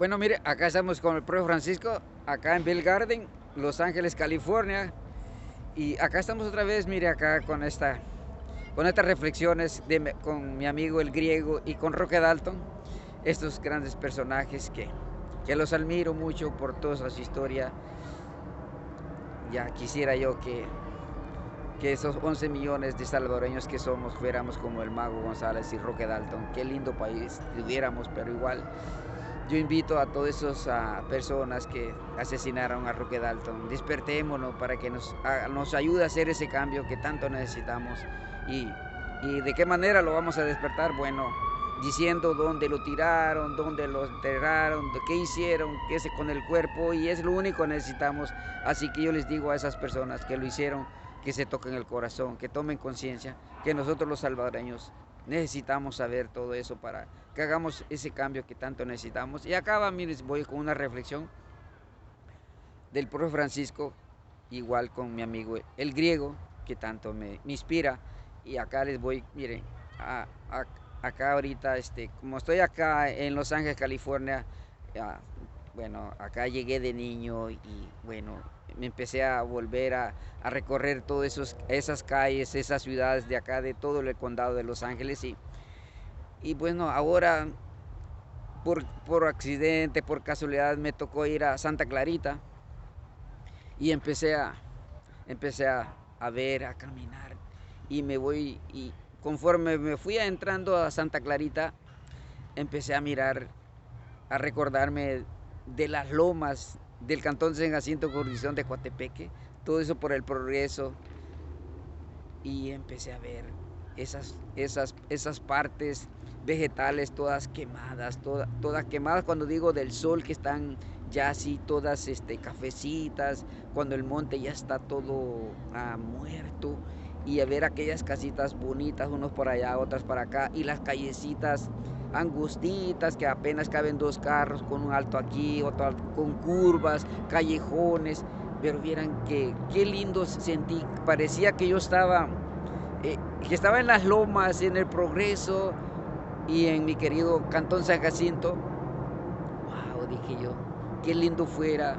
Bueno, mire, acá estamos con el profe Francisco, acá en Bell Garden, Los Ángeles, California. Y acá estamos otra vez, mire, acá con estas reflexiones con mi amigo el griego y con Roque Dalton, estos grandes personajes que los admiro mucho por toda su historia. Ya quisiera yo que esos 11 millones de salvadoreños que somos fuéramos como el Mago González y Roque Dalton. Qué lindo país tuviéramos, pero igual yo invito a todas esas personas que asesinaron a Roque Dalton, despertémonos para que nos ayude a hacer ese cambio que tanto necesitamos. Y, y de qué manera lo vamos a despertar, bueno, diciendo dónde lo tiraron, dónde lo enterraron, qué hicieron, qué se con el cuerpo, y es lo único que necesitamos. Así que yo les digo a esas personas que lo hicieron, que se toquen el corazón, que tomen conciencia, que nosotros los salvadoreños necesitamos saber todo eso para que hagamos ese cambio que tanto necesitamos. Y acá va, miren, voy con una reflexión del profe Francisco, igual con mi amigo el griego, que tanto me inspira. Y acá les voy, miren, acá ahorita, como estoy acá en Los Ángeles, California, ah, bueno, acá llegué de niño y bueno, me empecé a volver a recorrer todas esas calles, esas ciudades de acá, de todo el condado de Los Ángeles. Y bueno, ahora por accidente, por casualidad, me tocó ir a Santa Clarita y empecé a ver, a caminar y y conforme me fui entrando a Santa Clarita, empecé a mirar, a recordarme de las lomas del Cantón San Jacinto, jurisdicción de Coatepeque, todo eso por el progreso, y empecé a ver esas partes vegetales todas quemadas, todas quemadas cuando digo del sol, que están ya así todas cafecitas, cuando el monte ya está todo muerto, y a ver aquellas casitas bonitas, unos por allá, otras para acá, y las callecitas angustitas que apenas caben dos carros, con un alto aquí, otro con curvas, callejones, pero vieran qué lindo sentí, parecía que estaba en las lomas, en el progreso y en mi querido Cantón San Jacinto. Wow, dije yo, qué lindo fuera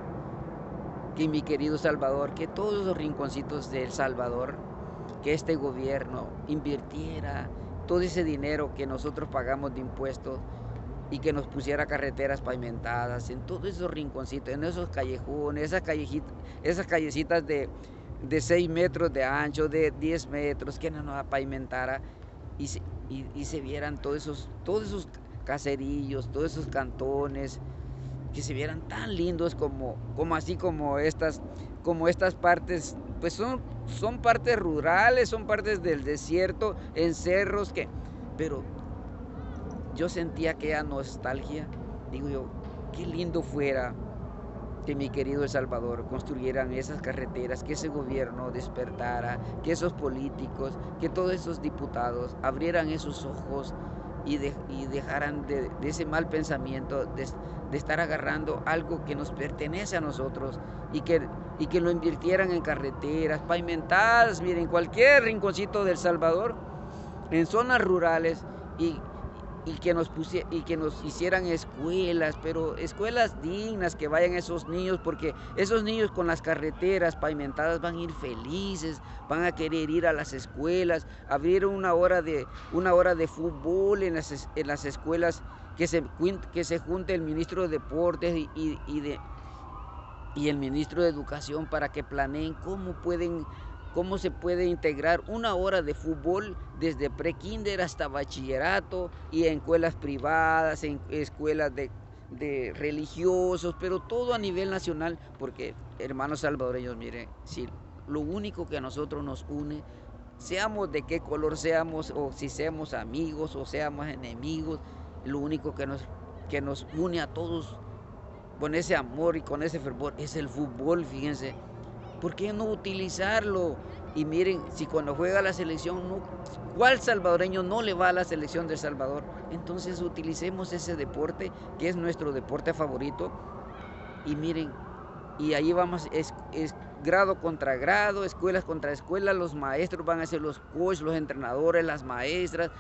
que mi querido Salvador, que todos los rinconcitos de El Salvador, que este gobierno invirtiera todo ese dinero que nosotros pagamos de impuestos y que nos pusiera carreteras pavimentadas en todos esos rinconcitos, en esos callejones, esas callecitas de 6 metros de ancho, de 10 metros, que nos pavimentara y se vieran todos esos caserillos, todos esos cantones, que se vieran tan lindos como estas partes, pues son partes rurales, son partes del desierto, en cerros, pero yo sentía aquella nostalgia, digo yo, qué lindo fuera que mi querido El Salvador construyeran esas carreteras, que ese gobierno despertara, que esos políticos, que todos esos diputados abrieran esos ojos y dejaran de ese mal pensamiento, de estar agarrando algo que nos pertenece a nosotros y que lo invirtieran en carreteras pavimentadas, miren, cualquier rinconcito del Salvador, en zonas rurales, y, y que nos hicieran escuelas, pero escuelas dignas, que vayan esos niños, porque esos niños con las carreteras pavimentadas van a ir felices, van a querer ir a las escuelas, abrir una hora de fútbol en las escuelas, que se junte el ministro de Deportes y el ministro de Educación para que planeen cómo se puede integrar una hora de fútbol desde prekinder hasta bachillerato, y en escuelas privadas, en escuelas de religiosos, pero todo a nivel nacional, porque hermanos salvadoreños, miren, si lo único que a nosotros nos une, seamos de qué color seamos, o si seamos amigos o seamos enemigos, lo único que nos une a todos con ese amor y con ese fervor es el fútbol, fíjense. ¿Por qué no utilizarlo? Y miren, si cuando juega la selección, no, ¿cuál salvadoreño no le va a la selección de El Salvador? Entonces utilicemos ese deporte, que es nuestro deporte favorito. Y miren, y ahí vamos, es grado contra grado, escuelas contra escuelas, los maestros van a ser los coaches, los entrenadores, las maestras,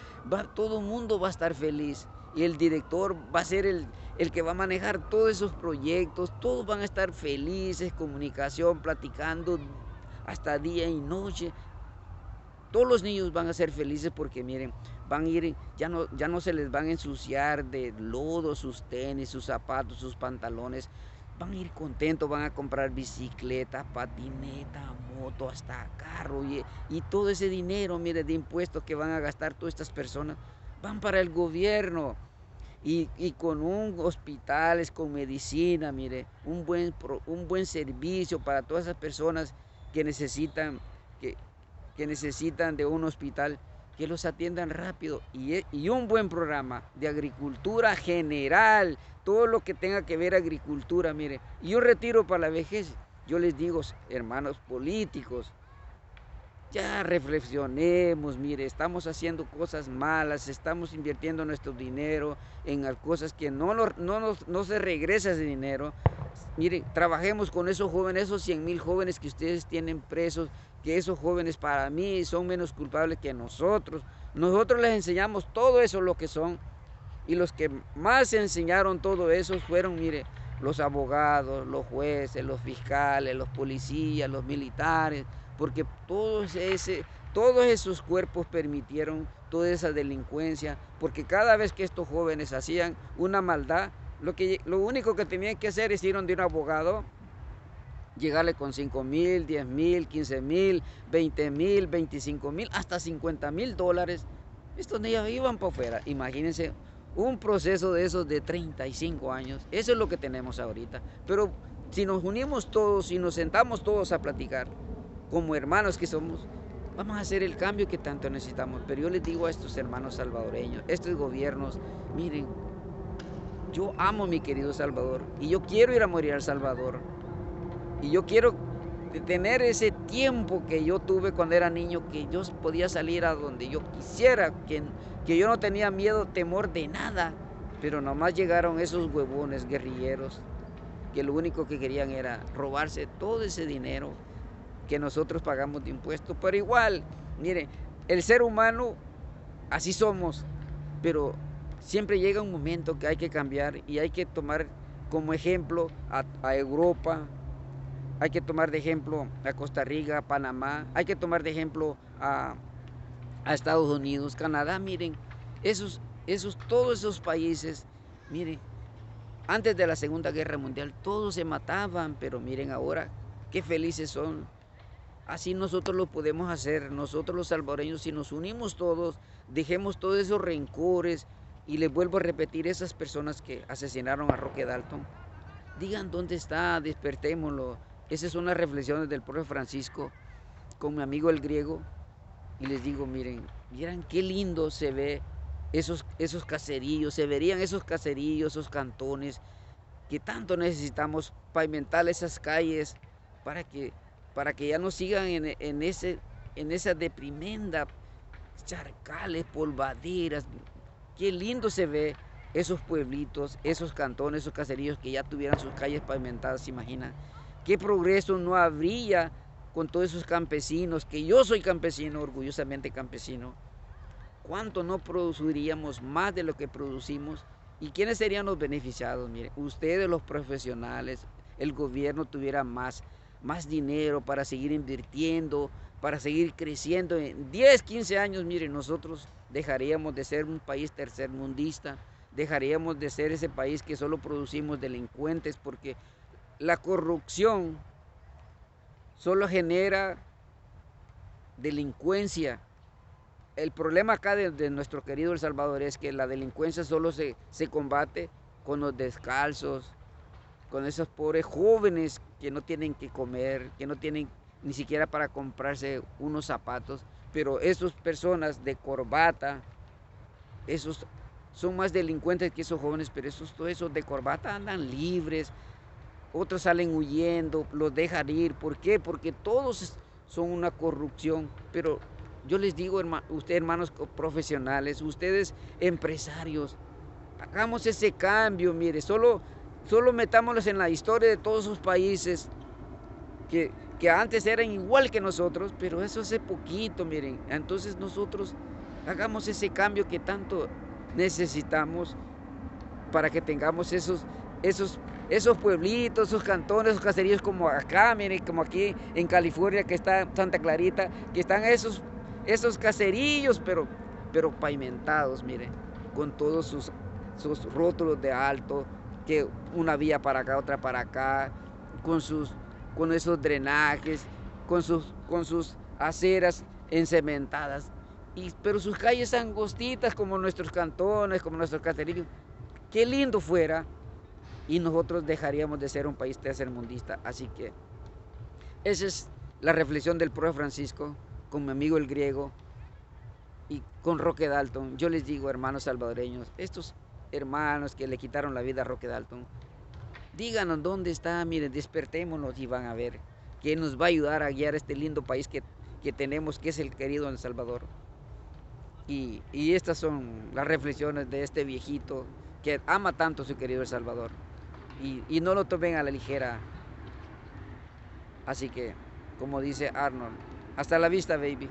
todo el mundo va a estar feliz. y el director va a ser el que va a manejar todos esos proyectos, todos van a estar felices, comunicación, platicando hasta día y noche. Todos los niños van a ser felices porque miren, van a ir, ya no se les van a ensuciar de lodo sus tenis, sus zapatos, sus pantalones. Van a ir contentos, van a comprar bicicleta, patineta, moto, hasta carro. Y todo ese dinero, mire, de impuestos que van a gastar todas estas personas, van para el gobierno. Y con un hospitales, con medicina, mire, un buen servicio para todas esas personas que necesitan, que, que necesitan de un hospital, que los atiendan rápido y un buen programa de agricultura general, todo lo que tenga que ver agricultura, mire. Y yo retiro para la vejez, yo les digo, hermanos políticos, ya reflexionemos, mire, estamos haciendo cosas malas, estamos invirtiendo nuestro dinero en cosas que no se regresa ese dinero. Mire, trabajemos con esos jóvenes, esos 100,000 jóvenes que ustedes tienen presos, que esos jóvenes para mí son menos culpables que nosotros. Nosotros les enseñamos todo eso lo que son, y los que más enseñaron todo eso fueron, mire, los abogados, los jueces, los fiscales, los policías, los militares, porque todos esos cuerpos permitieron toda esa delincuencia, porque cada vez que estos jóvenes hacían una maldad, lo único que tenían que hacer es ir donde un abogado, llegarle con 5,000, 10,000, 15,000, 20,000, 25,000, hasta 50,000 dólares. Estos niños iban para afuera. Imagínense un proceso de esos de 35 años. Eso es lo que tenemos ahorita. Pero si nos unimos todos, si nos sentamos todos a platicar, como hermanos que somos, vamos a hacer el cambio que tanto necesitamos. Pero yo les digo a estos hermanos salvadoreños, estos gobiernos, miren, yo amo a mi querido Salvador y yo quiero ir a morir a El Salvador. Y yo quiero tener ese tiempo que yo tuve cuando era niño, que yo podía salir a donde yo quisiera, que yo no tenía miedo, temor de nada. Pero nomás llegaron esos huevones guerrilleros que lo único que querían era robarse todo ese dinero que nosotros pagamos de impuestos. Pero igual, miren, el ser humano, así somos, pero siempre llega un momento que hay que cambiar y hay que tomar como ejemplo a Europa, hay que tomar de ejemplo a Costa Rica, a Panamá, hay que tomar de ejemplo a Estados Unidos, Canadá. Miren, todos esos países, miren, antes de la Segunda Guerra Mundial todos se mataban, pero miren ahora qué felices son. Así nosotros lo podemos hacer, nosotros los salvadoreños, si nos unimos todos, dejemos todos esos rencores, y les vuelvo a repetir, esas personas que asesinaron a Roque Dalton, digan dónde está, despertémoslo. Esas son las reflexiones del profe Francisco con mi amigo el griego, y les digo, miren qué lindo se ve esos caseríos, se verían esos caseríos, esos cantones, que tanto necesitamos pavimentar esas calles para que ya no sigan en esa deprimenda, charcales, polvaderas. Qué lindo se ve esos pueblitos, esos cantones, esos caseríos que ya tuvieran sus calles pavimentadas. ¿Se imaginan qué progreso no habría con todos esos campesinos? Que yo soy campesino, orgullosamente campesino. ¿Cuánto no produciríamos más de lo que producimos? ¿Y quiénes serían los beneficiados? Miren, ustedes, los profesionales, el gobierno tuviera más dinero para seguir invirtiendo, para seguir creciendo. En 10, 15 años, miren, nosotros dejaríamos de ser un país tercermundista, dejaríamos de ser ese país que solo producimos delincuentes, porque la corrupción solo genera delincuencia. El problema acá de nuestro querido El Salvador es que la delincuencia solo se combate con los descalzos, con esos pobres jóvenes que no tienen que comer, que no tienen ni siquiera para comprarse unos zapatos. Pero esas personas de corbata, esos son más delincuentes que esos jóvenes, pero todos esos de corbata andan libres, otros salen huyendo, los dejan ir. ¿Por qué? Porque todos son una corrupción. Pero yo les digo, ustedes hermanos profesionales, ustedes empresarios, hagamos ese cambio, mire, solo metámonos en la historia de todos esos países que antes eran igual que nosotros, pero eso hace poquito, miren. Entonces nosotros hagamos ese cambio que tanto necesitamos para que tengamos esos pueblitos, esos cantones, esos caseríos como acá, miren, como aquí en California, que está Santa Clarita, que están esos caserillos, pero pavimentados, miren, con todos sus rótulos de alto, que una vía para acá, otra para acá, con esos drenajes, con sus aceras encementadas, pero sus calles angostitas como nuestros cantones, como nuestros caseríos. Qué lindo fuera y nosotros dejaríamos de ser un país tercermundista. Así que esa es la reflexión del profe Francisco con mi amigo el griego y con Roque Dalton. Yo les digo, hermanos salvadoreños, estos hermanos que le quitaron la vida a Roque Dalton, díganos dónde está, miren, despertémonos y van a ver que nos va a ayudar a guiar este lindo país que tenemos, que es el querido El Salvador. Y estas son las reflexiones de este viejito que ama tanto a su querido El Salvador. Y no lo tomen a la ligera. Así que, como dice Arnold, hasta la vista, baby.